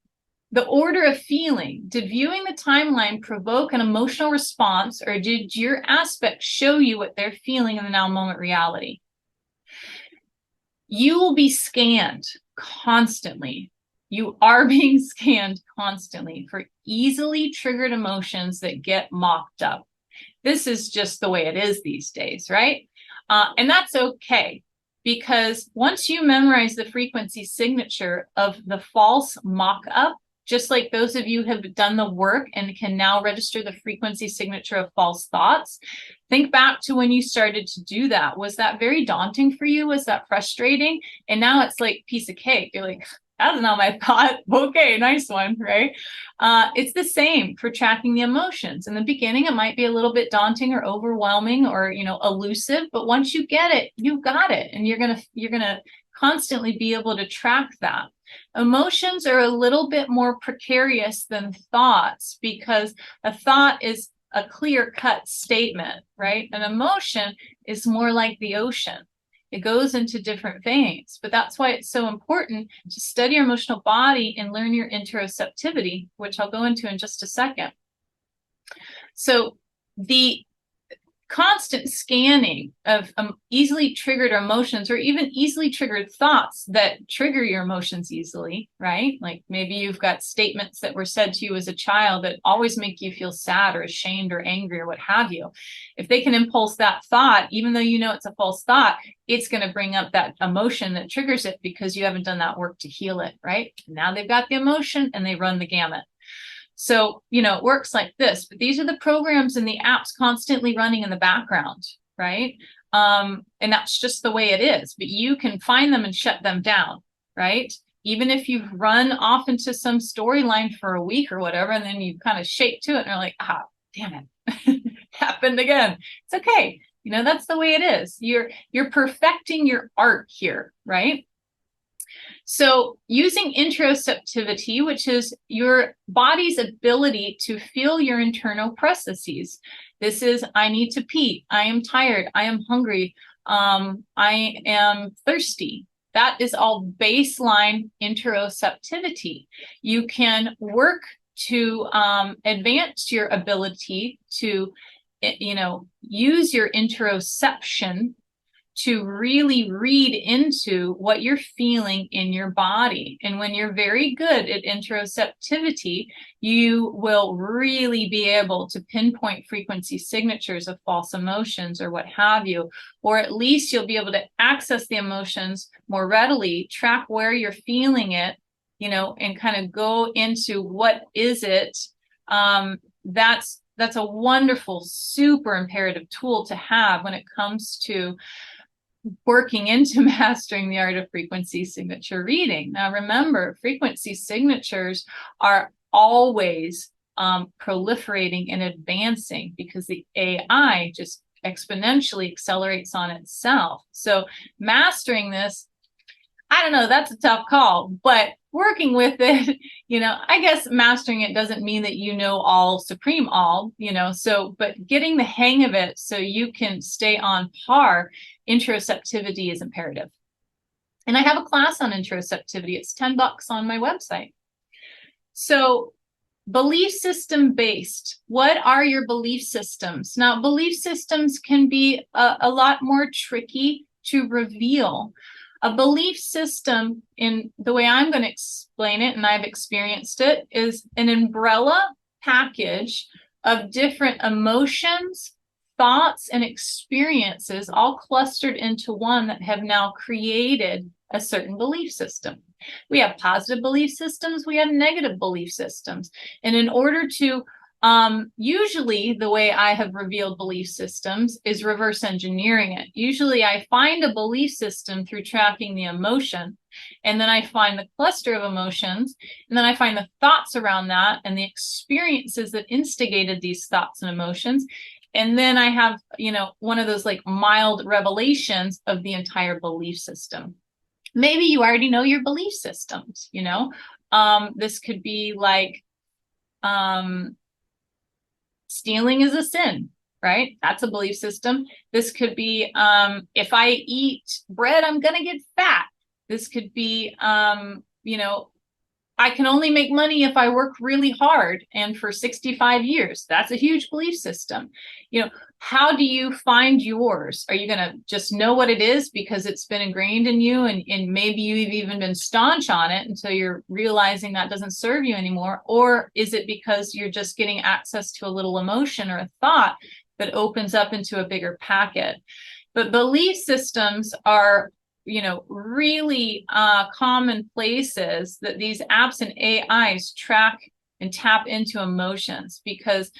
the order of feeling, did viewing the timeline provoke an emotional response, or did your aspect show you what they're feeling in the now moment reality? You will be scanned constantly. You are being scanned constantly for easily triggered emotions that get mocked up. This is just the way it is these days, right? And that's okay, because once you memorize the frequency signature of the false mock-up, just like those of you who have done the work and can now register the frequency signature of false thoughts, think back to when you started to do that. Was that very daunting for you? Was that frustrating? And now it's like piece of cake. You're like, that's not my thought. Okay, nice one, right? It's the same for tracking the emotions. In the beginning, it might be a little bit daunting or overwhelming or, elusive, but once you get it, you've got it. And you're gonna constantly be able to track that. Emotions are a little bit more precarious than thoughts, because a thought is a clear-cut statement, right? An emotion is more like the ocean. It goes into different veins, but that's why it's so important to study your emotional body and learn your interoceptivity, which I'll go into in just a second. So the constant scanning of easily triggered emotions, or even easily triggered thoughts that trigger your emotions easily, right? Like maybe you've got statements that were said to you as a child that always make you feel sad or ashamed or angry or what have you. If they can impulse that thought, even though it's a false thought, it's going to bring up that emotion that triggers it, because you haven't done that work to heal it, right? Now they've got the emotion and they run the gamut. So, it works like this, but these are the programs and the apps constantly running in the background, right? And that's just the way it is, but you can find them and shut them down, right? Even if you've run off into some storyline for a week or whatever, and then you kind of shake to it and you're like, damn it, happened again. It's okay. That's the way it is. You're perfecting your art here, right? So using interoceptivity, which is your body's ability to feel your internal processes. This is, I need to pee, I am tired, I am hungry, I am thirsty. That is all baseline interoceptivity. You can work to advance your ability to, use your interoception to really read into what you're feeling in your body. And when you're very good at interoceptivity, you will really be able to pinpoint frequency signatures of false emotions or what have you, or at least you'll be able to access the emotions more readily, track where you're feeling it, and kind of go into what is it. That's a wonderful, super imperative tool to have when it comes to working into mastering the art of frequency signature reading. Now, remember, frequency signatures are always proliferating and advancing, because the AI just exponentially accelerates on itself. So mastering this, I don't know, that's a tough call, but working with it, I guess mastering it doesn't mean that you know all, supreme all, but getting the hang of it so you can stay on par, interoceptivity is imperative. And I have a class on interoceptivity. It's $10 on my website. So belief system based. What are your belief systems? Now, belief systems can be a lot more tricky to reveal. A belief system, in the way I'm going to explain it, and I've experienced it, is an umbrella package of different emotions, thoughts, and experiences all clustered into one that have now created a certain belief system. We have positive belief systems, we have negative belief systems. And in order to, usually the way I have revealed belief systems is reverse engineering it. Usually I find a belief system through tracking the emotion, and then I find the cluster of emotions, and then I find the thoughts around that and the experiences that instigated these thoughts and emotions. And then I have, one of those like mild revelations of the entire belief system. Maybe you already know your belief systems, this could be like, stealing is a sin, right? That's a belief system. This could be, if I eat bread, I'm going to get fat. This could be, I can only make money if I work really hard and for 65 years. That's a huge belief system. How do you find yours? Are you going to just know what it is because it's been ingrained in you, and maybe you've even been staunch on it until you're realizing that doesn't serve you anymore? Or is it because you're just getting access to a little emotion or a thought that opens up into a bigger packet? But belief systems are really common places that these apps and AIs track and tap into emotions, because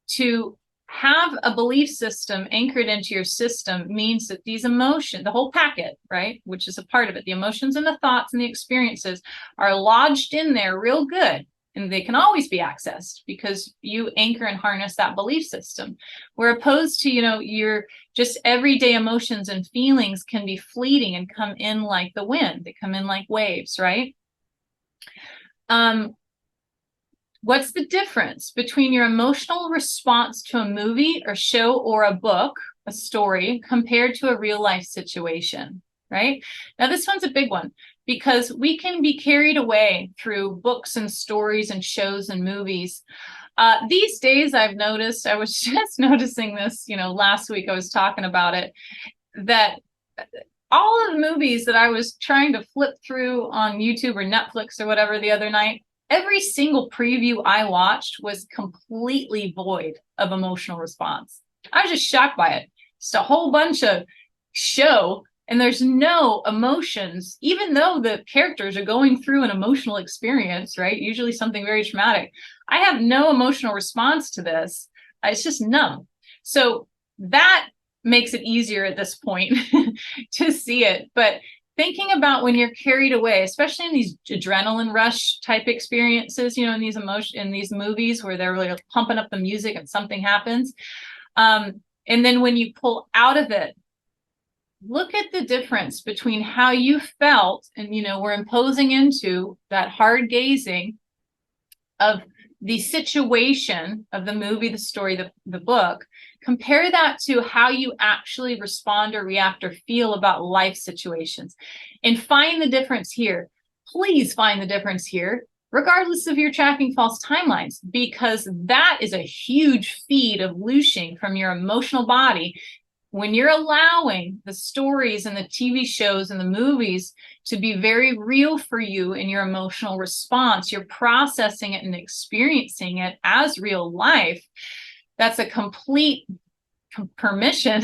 to have a belief system anchored into your system means that these emotions, the whole packet, right, which is a part of it, the emotions and the thoughts and the experiences are lodged in there real good. And they can always be accessed because you anchor and harness that belief system. Where opposed to, your just everyday emotions and feelings can be fleeting and come in like the wind. They come in like waves, right? What's the difference between your emotional response to a movie or show or a book, a story, compared to a real life situation, right? Now, this one's a big one, because we can be carried away through books and stories and shows and movies. These days, I've noticed, I was just noticing this, last week I was talking about it, that all of the movies that I was trying to flip through on YouTube or Netflix or whatever the other night, every single preview I watched was completely void of emotional response. I was just shocked by it. Just a whole bunch of show, and there's no emotions, even though the characters are going through an emotional experience, right? Usually something very traumatic. I have no emotional response to this. It's just numb. So that makes it easier at this point to see it. But thinking about when you're carried away, especially in these adrenaline rush type experiences, in these movies where they're really pumping up the music and something happens. And then when you pull out of it, look at the difference between how you felt, and we're imposing into that hard gazing of the situation of the movie, the story, the book. Compare that to how you actually respond or react or feel about life situations, and find the difference here. Please find the difference here, regardless of your tracking false timelines, because that is a huge feed of looshing from your emotional body. When you're allowing the stories and the TV shows and the movies to be very real for you in your emotional response, you're processing it and experiencing it as real life. That's a complete permission,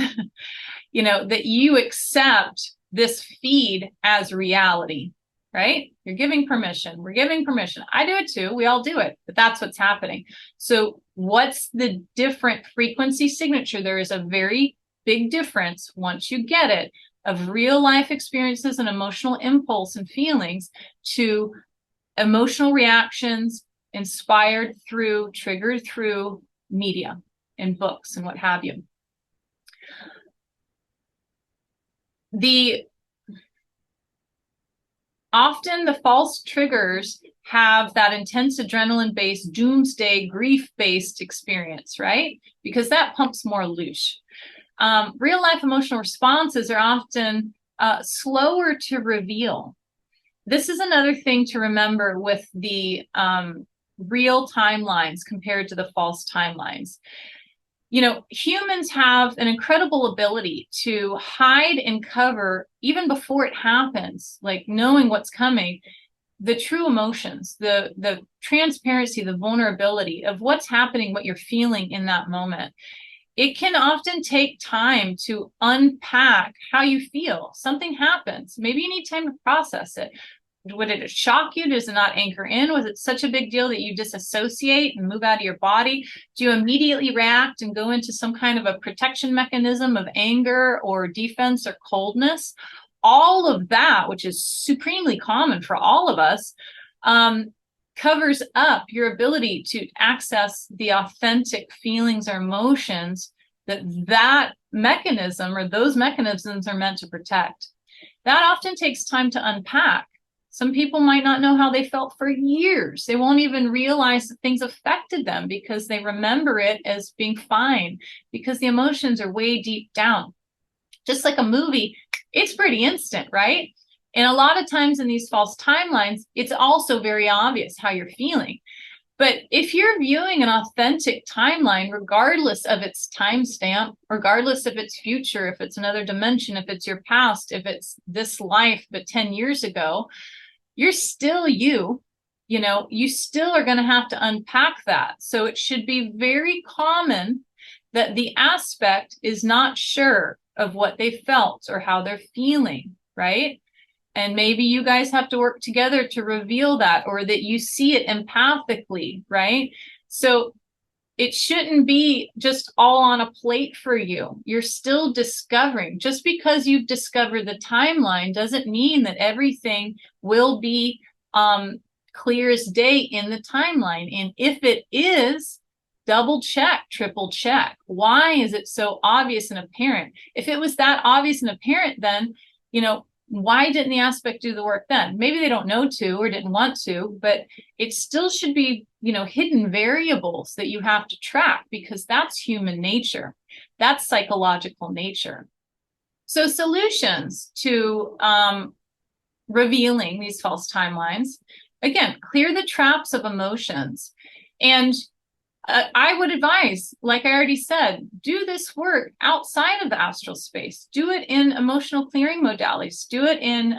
that you accept this feed as reality, right? You're giving permission. We're giving permission. I do it too. We all do it, but that's what's happening. So what's the different frequency signature? There is a very big difference, once you get it, of real life experiences and emotional impulse and feelings to emotional reactions triggered through media and books and what have you. often the false triggers have that intense adrenaline-based, doomsday, grief-based experience, right? Because that pumps more loosh. Real-life emotional responses are often slower to reveal. This is another thing to remember with the real timelines compared to the false timelines. You know, humans have an incredible ability to hide and cover, even before it happens, like knowing what's coming, the true emotions, the transparency, the vulnerability of what's happening, what you're feeling in that moment. It can often take time to unpack how you feel. Something happens. Maybe you need time to process it. Would it shock you? Does it not anchor in? Was it such a big deal that you disassociate and move out of your body? Do you immediately react and go into some kind of a protection mechanism of anger or defense or coldness? All of that, which is supremely common for all of us, covers up your ability to access the authentic feelings or emotions that mechanism or those mechanisms are meant to protect. That often takes time to unpack. Some people might not know how they felt for years. They won't even realize that things affected them because they remember it as being fine, because the emotions are way deep down. Just like a movie, it's pretty instant, right? And a lot of times in these false timelines, it's also very obvious how you're feeling. But if you're viewing an authentic timeline, regardless of its timestamp, regardless of its future, if it's another dimension, if it's your past, if it's this life, but 10 years ago, you're still you know, you still are going to have to unpack that. So it should be very common that the aspect is not sure of what they felt or how they're feeling, right? And maybe you guys have to work together to reveal that, or that you see it empathically, right? So it shouldn't be just all on a plate for you. You're still discovering. Just because you've discovered the timeline doesn't mean that everything will be clear as day in the timeline. And if it is, double check, triple check. Why is it so obvious and apparent? If it was that obvious and apparent, then, you know, why didn't the aspect do the work then? Maybe they don't know to or didn't want to, but it still should be, you know, hidden variables that you have to track, because that's human nature. That's psychological nature. So solutions to revealing these false timelines, again, clear the traps of emotions. And I would advise, like I already said, do this work outside of the astral space. Do it in emotional clearing modalities. Do it in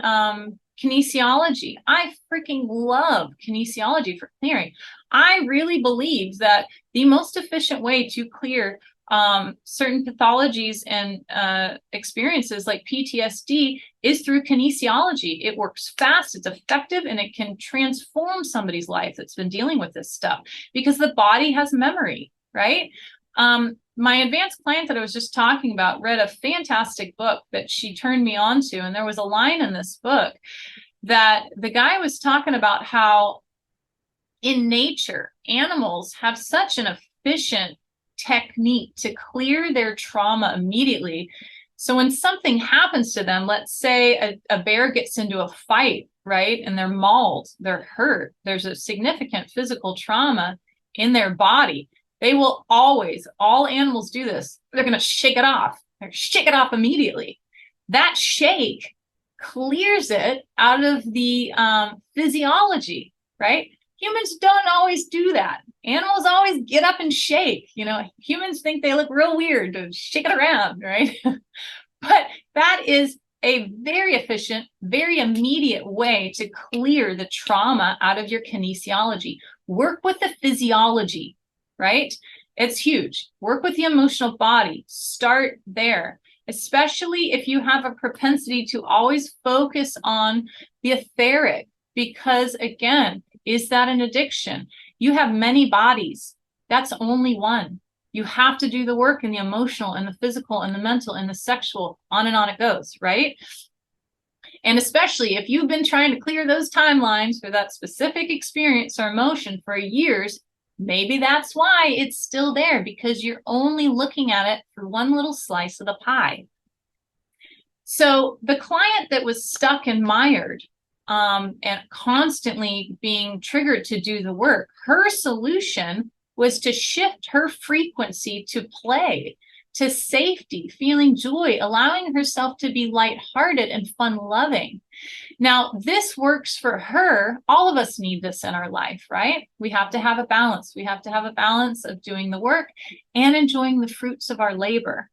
kinesiology. I freaking love kinesiology for clearing. I really believe that the most efficient way to clear certain pathologies and experiences like PTSD is through kinesiology. It works fast, it's effective, and it can transform somebody's life that's been dealing with this stuff, because the body has memory, right? My advanced client that I was just talking about read a fantastic book that she turned me on to, and there was a line in this book that the guy was talking about how in nature, animals have such an efficient technique to clear their trauma immediately. So when something happens to them, let's say a bear gets into a fight, right? And they're mauled, they're hurt, there's a significant physical trauma in their body. They will always, all animals do this, they're going to shake it off. They're shake it off immediately. That shake clears it out of the physiology, right? Humans don't always do that. Animals always get up and shake. You know, humans think they look real weird to shake it around, right? But that is a very efficient, very immediate way to clear the trauma out of your kinesiology. Work with the physiology, right? It's huge. Work with the emotional body. Start there, especially if you have a propensity to always focus on the etheric, because again, is that an addiction? You have many bodies. That's only one. You have to do the work in the emotional and the physical and the mental and the sexual, on and on it goes, right? And especially if you've been trying to clear those timelines for that specific experience or emotion for years, maybe that's why it's still there, because you're only looking at it for one little slice of the pie. So the client that was stuck and mired, and constantly being triggered to do the work. Her solution was to shift her frequency to play, to safety, feeling joy, allowing herself to be lighthearted and fun-loving. Now, this works for her. All of us need this in our life, right? We have to have a balance. We have to have a balance of doing the work and enjoying the fruits of our labor.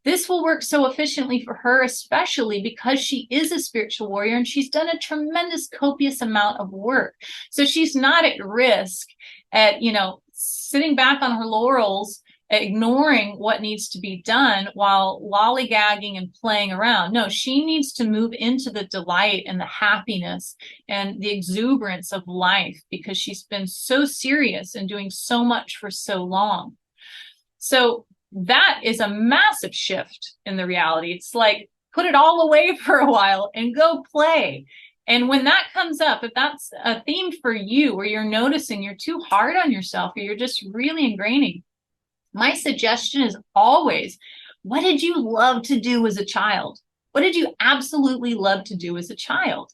This will work so efficiently for her, especially because she is a spiritual warrior and she's done a tremendous, copious amount of work. So she's not at risk at, sitting back on her laurels, ignoring what needs to be done while lollygagging and playing around. No, she needs to move into the delight and the happiness and the exuberance of life because she's been so serious and doing so much for so long. So that is a massive shift in the reality. It's like, put it all away for a while and go play. And when that comes up, if that's a theme for you, where you're noticing you're too hard on yourself, or you're just really ingraining, my suggestion is always, what did you love to do as a child? What did you absolutely love to do as a child?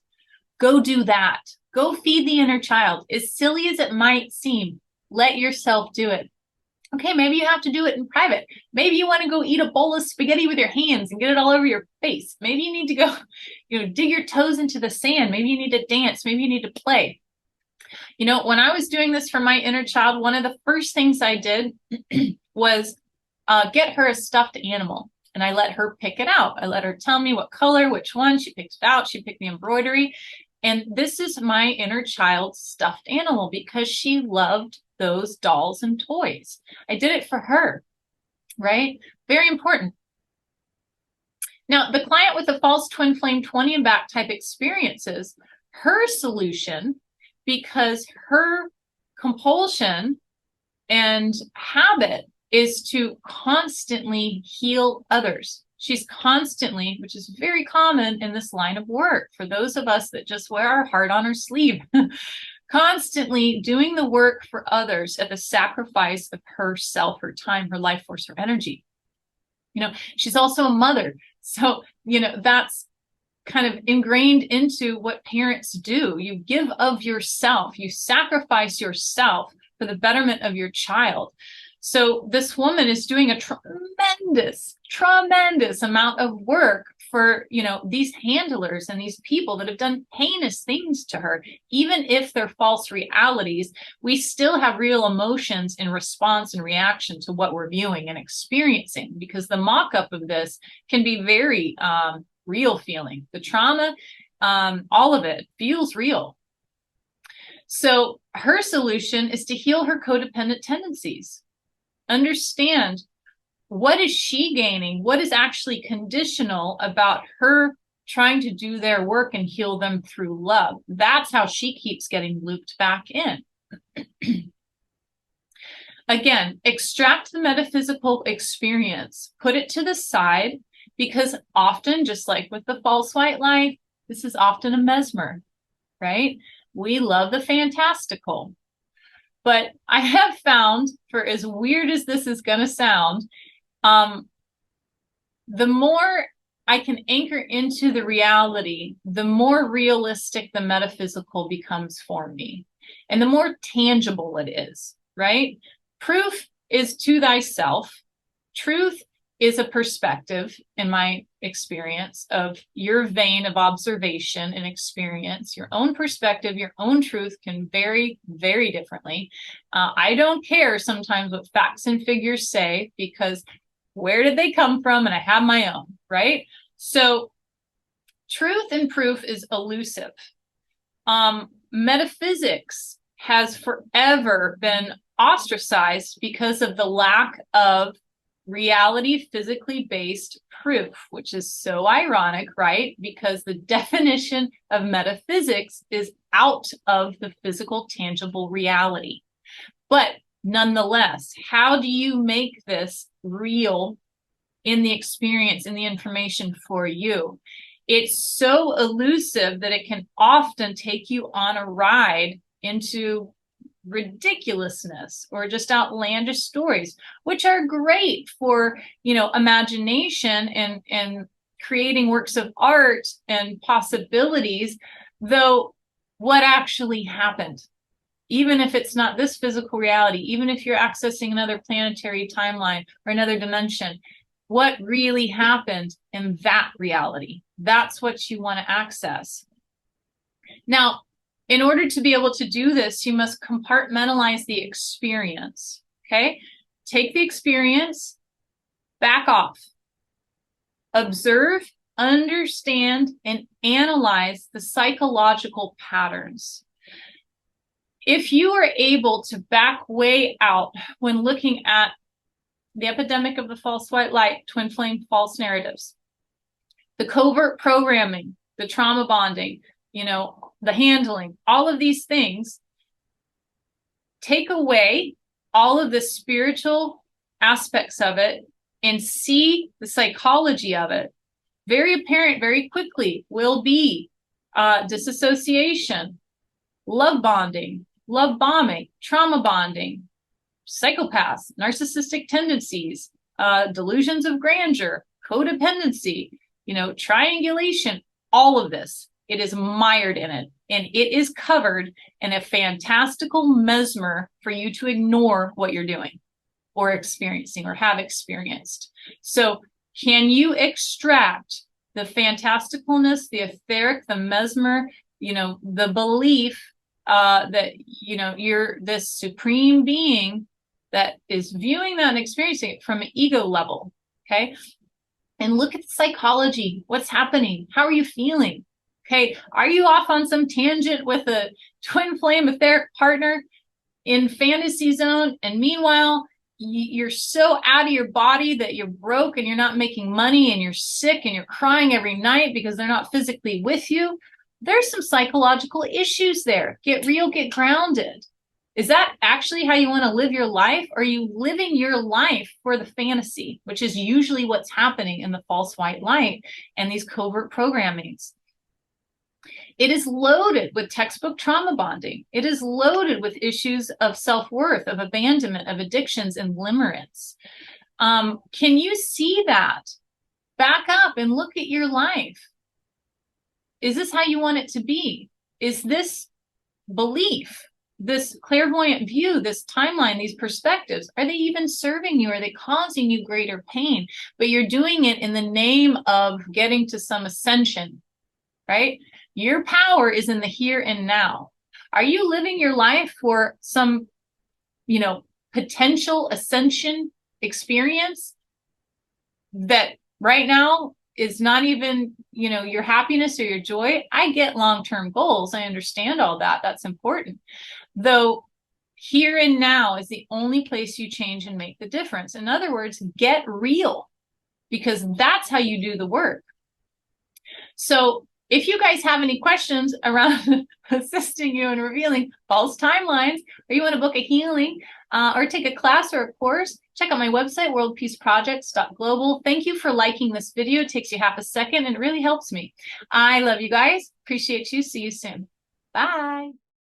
Go do that. Go feed the inner child. As silly as it might seem, let yourself do it. Okay, maybe you have to do it in private. Maybe you want to go eat a bowl of spaghetti with your hands and get it all over your face. Maybe you need to go, dig your toes into the sand. Maybe you need to dance. Maybe you need to play. When I was doing this for my inner child, one of the first things I did was get her a stuffed animal. And I let her pick it out. I let her tell me what color, which one. She picked it out. She picked the embroidery. And this is my inner child's stuffed animal because she loved those dolls and toys. I did it for her, right? Very important. Now, the client with the false twin flame 20 and back type experiences, her solution, because her compulsion and habit is to constantly heal others. She's constantly, which is very common in this line of work, for those of us that just wear our heart on our sleeve, constantly doing the work for others at the sacrifice of herself, her time, her life force, her energy. She's also a mother. So, that's kind of ingrained into what parents do. You give of yourself, you sacrifice yourself for the betterment of your child. So this woman is doing a tremendous amount of work for, these handlers and these people that have done heinous things to her. Even if they're false realities, we still have real emotions in response and reaction to what we're viewing and experiencing, because the mock-up of this can be very real feeling. The trauma, all of it feels real. So her solution is to heal her codependent tendencies. Understand, what is she gaining? What is actually conditional about her trying to do their work and heal them through love? That's how she keeps getting looped back in. Again, extract the metaphysical experience, put it to the side, because often, just like with the false white light, this is often a mesmer, right? We love the fantastical. But I have found, for as weird as this is going to sound, the more I can anchor into the reality, the more realistic the metaphysical becomes for me, and the more tangible it is, right? Proof is to thyself. Truth is a perspective, in my experience, of your vein of observation and experience. Your own perspective, your own truth can vary very differently. I don't care sometimes what facts and figures say, because where did they come from? And I have my own, right? So truth and proof is elusive. Metaphysics has forever been ostracized because of the lack of reality physically based proof, which is so ironic, right? Because the definition of metaphysics is out of the physical, tangible reality. But nonetheless, how do you make this real in the experience, in the information for you? It's so elusive that it can often take you on a ride into ridiculousness or just outlandish stories, which are great for, imagination and creating works of art and possibilities. Though, what actually happened? Even if it's not this physical reality, even if you're accessing another planetary timeline or another dimension, what really happened in that reality? That's what you want to access. Now, in order to be able to do this, you must compartmentalize the experience, okay? Take the experience, back off, observe, understand, and analyze the psychological patterns. If you are able to back way out when looking at the epidemic of the false white light, twin flame false narratives, the covert programming, the trauma bonding, the handling, all of these things, take away all of the spiritual aspects of it and see the psychology of it. Very apparent very quickly will be disassociation, love bonding, love bombing, trauma bonding, psychopaths, narcissistic tendencies, delusions of grandeur, codependency, triangulation, all of this. It is mired in it, and it is covered in a fantastical mesmer for you to ignore what you're doing or experiencing or have experienced. So can you extract the fantasticalness, the etheric, the mesmer, the belief that, you're this supreme being that is viewing that and experiencing it from an ego level, okay? And look at the psychology. What's happening? How are you feeling? Okay, are you off on some tangent with a twin flame etheric partner in fantasy zone? And meanwhile, you're so out of your body that you're broke and you're not making money and you're sick and you're crying every night because they're not physically with you. There's some psychological issues there. Get real, get grounded. Is that actually how you want to live your life? Or are you living your life for the fantasy, which is usually what's happening in the false white light and these covert programmings? It is loaded with textbook trauma bonding. It is loaded with issues of self-worth, of abandonment, of addictions, and limerence. Can you see that? Back up and look at your life. Is this how you want it to be? Is this belief, this clairvoyant view, this timeline, these perspectives, are they even serving you? Are they causing you greater pain? But you're doing it in the name of getting to some ascension, right? Your power is in the here and now. Are you living your life for some, potential ascension experience that right now is not even, your happiness or your joy? I get long-term goals. I understand all that. That's important. Though here and now is the only place you change and make the difference. In other words, get real, because that's how you do the work. So if you guys have any questions around assisting you in revealing false timelines, or you want to book a healing or take a class or a course, check out my website, worldpeaceprojects.global. Thank you for liking this video. It takes you half a second and it really helps me. I love you guys. Appreciate you. See you soon. Bye.